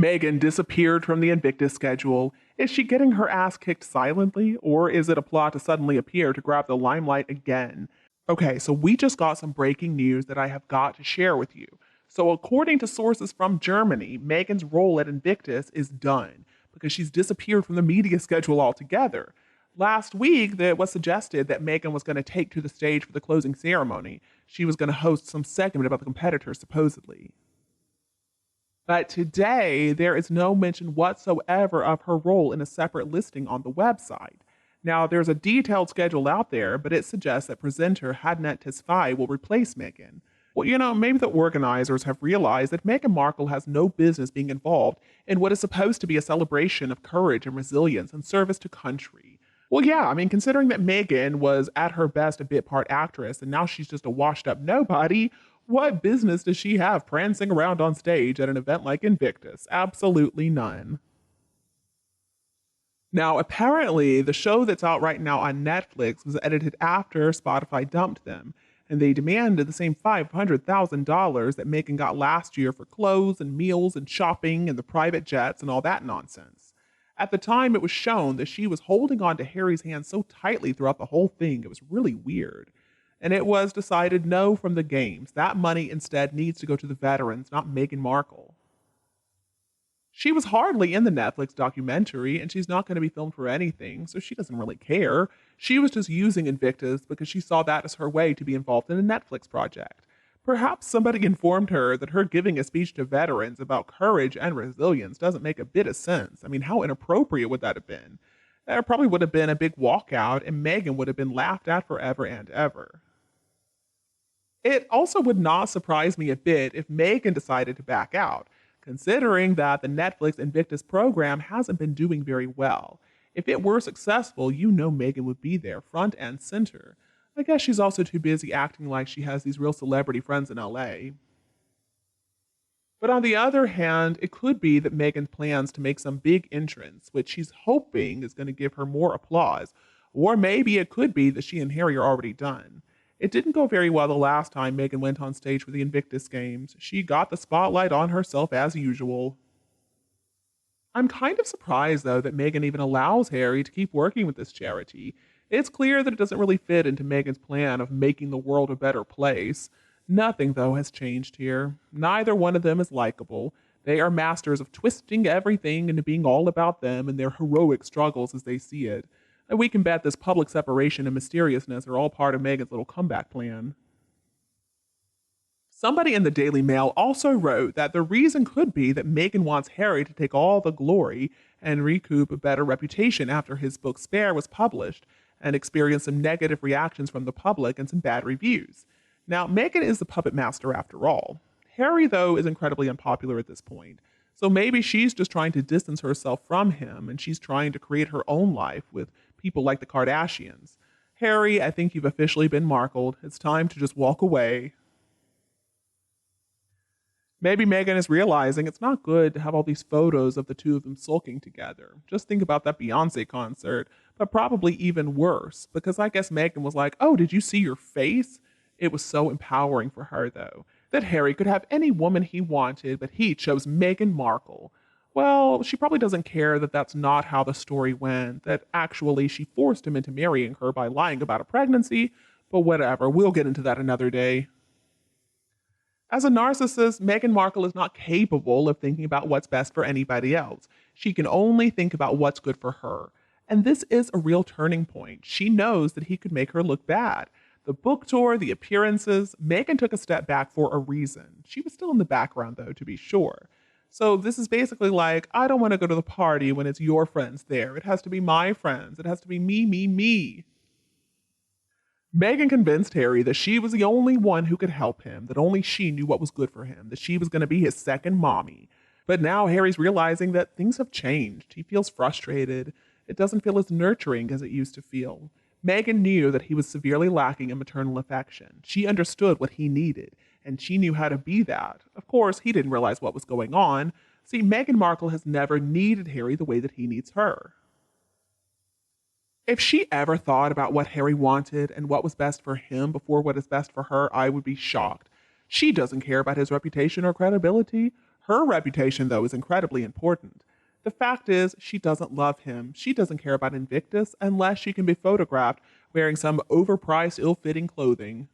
Meghan disappeared from the Invictus schedule. Is she getting her ass kicked silently, or is it a plot to suddenly appear to grab the limelight again? Okay, so we just got some breaking news that I have got to share with you. So, according to sources from Germany, Meghan's role at Invictus is done because she's disappeared from the media schedule altogether. Last week, it was suggested that Meghan was going to take to the stage for the closing ceremony. She was going to host some segment about the competitors, supposedly. But today, there is no mention whatsoever of her role in a separate listing on the website. Now, there's a detailed schedule out there, but it suggests that presenter Hadnet Tesfaye will replace Meghan. Well, maybe the organizers have realized that Meghan Markle has no business being involved in what is supposed to be a celebration of courage and resilience and service to country. Well, yeah, considering that Meghan was at her best a bit part actress and now she's just a washed up nobody, what business does she have prancing around on stage at an event like Invictus? Absolutely none. Now, apparently, the show that's out right now on Netflix was edited after Spotify dumped them, and they demanded the same $500,000 that Meghan got last year for clothes and meals and shopping and the private jets and all that nonsense. At the time, it was shown that she was holding on to Harry's hand so tightly throughout the whole thing, it was really weird. And it was decided no from the games. That money instead needs to go to the veterans, not Meghan Markle. She was hardly in the Netflix documentary, and she's not going to be filmed for anything, so she doesn't really care. She was just using Invictus because she saw that as her way to be involved in a Netflix project. Perhaps somebody informed her that her giving a speech to veterans about courage and resilience doesn't make a bit of sense. How inappropriate would that have been? There probably would have been a big walkout, and Meghan would have been laughed at forever and ever. It also would not surprise me a bit if Meghan decided to back out, considering that the Netflix Invictus program hasn't been doing very well. If it were successful, Meghan would be there, front and center. I guess she's also too busy acting like she has these real celebrity friends in LA. But on the other hand, it could be that Meghan plans to make some big entrance, which she's hoping is going to give her more applause. Or maybe it could be that she and Harry are already done. It didn't go very well the last time Meghan went on stage for the Invictus Games. She got the spotlight on herself as usual. I'm kind of surprised, though, that Meghan even allows Harry to keep working with this charity. It's clear that it doesn't really fit into Meghan's plan of making the world a better place. Nothing, though, has changed here. Neither one of them is likable. They are masters of twisting everything into being all about them and their heroic struggles as they see it. And we can bet this public separation and mysteriousness are all part of Meghan's little comeback plan. Somebody in the Daily Mail also wrote that the reason could be that Meghan wants Harry to take all the glory and recoup a better reputation after his book Spare was published and experienced some negative reactions from the public and some bad reviews. Now, Meghan is the puppet master after all. Harry, though, is incredibly unpopular at this point. So maybe she's just trying to distance herself from him and she's trying to create her own life with people like the Kardashians. Harry, I think you've officially been Markled. It's time to just walk away. Maybe Meghan is realizing it's not good to have all these photos of the two of them sulking together. Just think about that Beyonce concert, but probably even worse, because I guess Meghan was like, oh, did you see your face? It was so empowering for her, though, that Harry could have any woman he wanted, but he chose Meghan Markle. Well, she probably doesn't care that that's not how the story went, that actually she forced him into marrying her by lying about a pregnancy, but whatever, we'll get into that another day. As a narcissist, Meghan Markle is not capable of thinking about what's best for anybody else. She can only think about what's good for her. And this is a real turning point. She knows that he could make her look bad. The book tour, the appearances, Meghan took a step back for a reason. She was still in the background, though, to be sure. So this is basically like, I don't want to go to the party when it's your friends there. It has to be my friends. It has to be me, me, me. Meghan convinced Harry that she was the only one who could help him, that only she knew what was good for him, that she was going to be his second mommy. But now Harry's realizing that things have changed. He feels frustrated. It doesn't feel as nurturing as it used to feel. Meghan knew that he was severely lacking in maternal affection. She understood what he needed, and she knew how to be that. Of course, he didn't realize what was going on. See, Meghan Markle has never needed Harry the way that he needs her. If she ever thought about what Harry wanted and what was best for him before what is best for her, I would be shocked. She doesn't care about his reputation or credibility. Her reputation, though, is incredibly important. The fact is, she doesn't love him. She doesn't care about Invictus unless she can be photographed wearing some overpriced, ill-fitting clothing.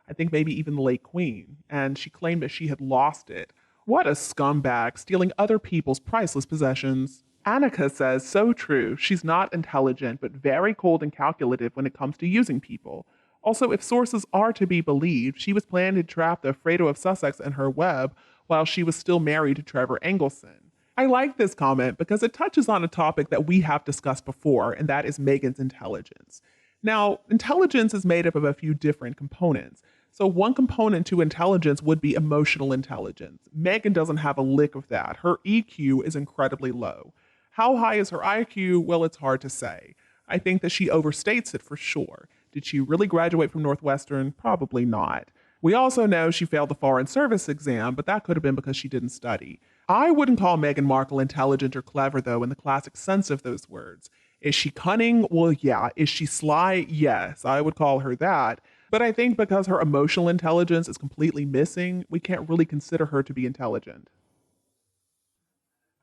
I think maybe even the late Queen, and she claimed that she had lost it. What a scumbag, stealing other people's priceless possessions. Annika says, so true. She's not intelligent, but very cold and calculative when it comes to using people. Also, if sources are to be believed, she was planning to trap the Fredo of Sussex in her web while she was still married to Trevor Engelson. I like this comment because it touches on a topic that we have discussed before, and that is Meghan's intelligence. Now, intelligence is made up of a few different components. So one component to intelligence would be emotional intelligence. Meghan doesn't have a lick of that. Her EQ is incredibly low. How high is her IQ? Well, it's hard to say. I think that she overstates it for sure. Did she really graduate from Northwestern? Probably not. We also know she failed the Foreign Service exam, but that could have been because she didn't study. I wouldn't call Meghan Markle intelligent or clever, though, in the classic sense of those words. Is she cunning? Well, yeah. Is she sly? Yes, I would call her that. But I think because her emotional intelligence is completely missing, we can't really consider her to be intelligent.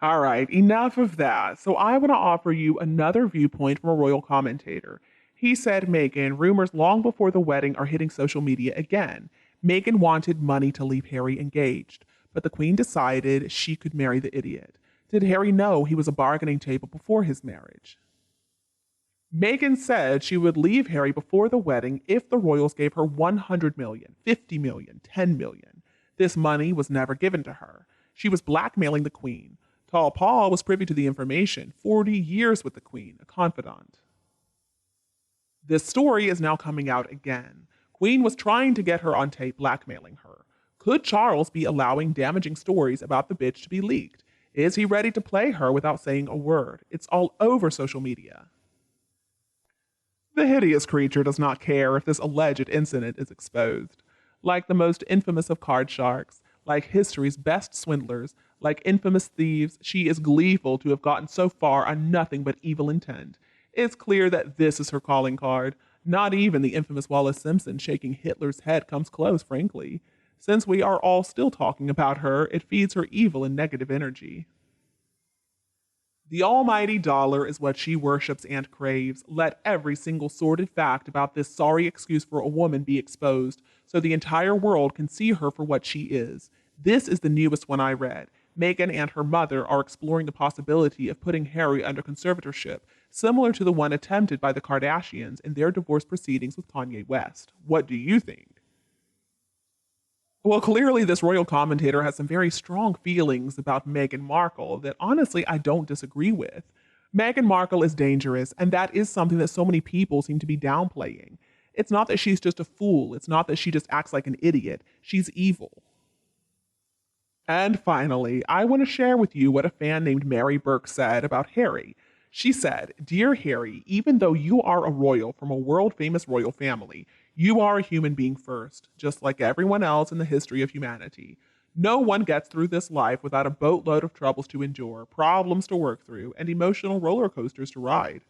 All right, enough of that. So I want to offer you another viewpoint from a royal commentator. He said, Meghan, rumors long before the wedding are hitting social media again. Meghan wanted money to leave Harry engaged, but the Queen decided she could marry the idiot. Did Harry know he was a bargaining table before his marriage? Meghan said she would leave Harry before the wedding if the royals gave her 100 million, 50 million, 10 million. This money was never given to her. She was blackmailing the Queen. Tall Paul was privy to the information, 40 years with the Queen, a confidant. This story is now coming out again. Queen was trying to get her on tape blackmailing her. Could Charles be allowing damaging stories about the bitch to be leaked? Is he ready to play her without saying a word? It's all over social media. The hideous creature does not care if this alleged incident is exposed. Like the most infamous of card sharks, like history's best swindlers, like infamous thieves, she is gleeful to have gotten so far on nothing but evil intent. It's clear that this is her calling card. Not even the infamous Wallace Simpson shaking Hitler's head comes close, frankly. Since we are all still talking about her, it feeds her evil and negative energy. The almighty dollar is what she worships and craves. Let every single sordid fact about this sorry excuse for a woman be exposed, so the entire world can see her for what she is. This is the newest one I read. Meghan and her mother are exploring the possibility of putting Harry under conservatorship, similar to the one attempted by the Kardashians in their divorce proceedings with Kanye West. What do you think? Well, clearly this royal commentator has some very strong feelings about Meghan Markle that honestly I don't disagree with. Meghan Markle is dangerous, and that is something that so many people seem to be downplaying. It's not that she's just a fool. It's not that she just acts like an idiot. She's evil. And finally, I want to share with you what a fan named Mary Burke said about Harry. She said, Dear Harry, even though you are a royal from a world-famous royal family, you are a human being first, just like everyone else in the history of humanity. No one gets through this life without a boatload of troubles to endure, problems to work through, and emotional roller coasters to ride.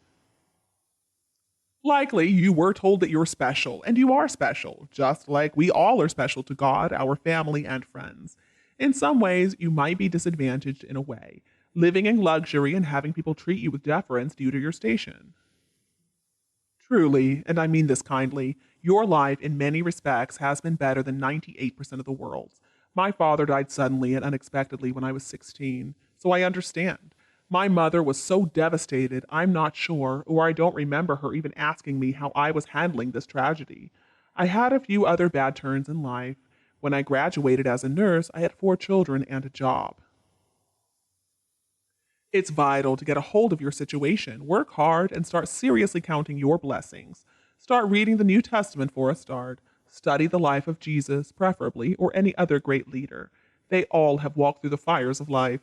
Likely, you were told that you're special, and you are special, just like we all are special to God, our family, and friends. In some ways, you might be disadvantaged in a way, living in luxury and having people treat you with deference due to your station. Truly, and I mean this kindly, your life in many respects has been better than 98% of the world's. My father died suddenly and unexpectedly when I was 16, so I understand. My mother was so devastated, I'm not sure, or I don't remember her even asking me how I was handling this tragedy. I had a few other bad turns in life. When I graduated as a nurse, I had 4 children and a job. It's vital to get a hold of your situation, work hard, and start seriously counting your blessings. Start reading the New Testament for a start. Study the life of Jesus, preferably, or any other great leader. They all have walked through the fires of life.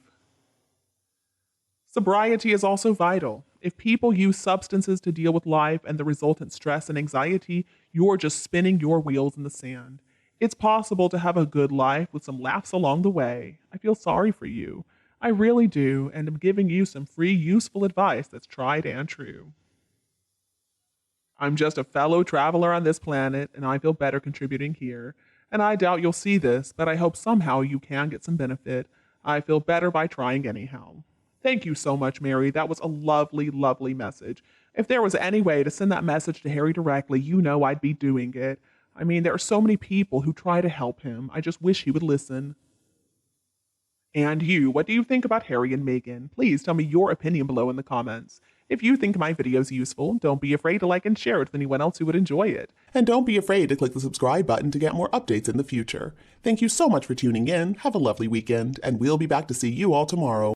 Sobriety is also vital. If people use substances to deal with life and the resultant stress and anxiety, you're just spinning your wheels in the sand. It's possible to have a good life with some laughs along the way. I feel sorry for you. I really do, and am giving you some free, useful advice that's tried and true. I'm just a fellow traveler on this planet, and I feel better contributing here. And I doubt you'll see this, but I hope somehow you can get some benefit. I feel better by trying anyhow. Thank you so much, Mary. That was a lovely, lovely message. If there was any way to send that message to Harry directly, you know I'd be doing it. I mean, there are so many people who try to help him. I just wish he would listen. And you, what do you think about Harry and Meghan? Please tell me your opinion below in the comments. If you think my video is useful, don't be afraid to like and share it with anyone else who would enjoy it. And don't be afraid to click the subscribe button to get more updates in the future. Thank you so much for tuning in, have a lovely weekend, and we'll be back to see you all tomorrow.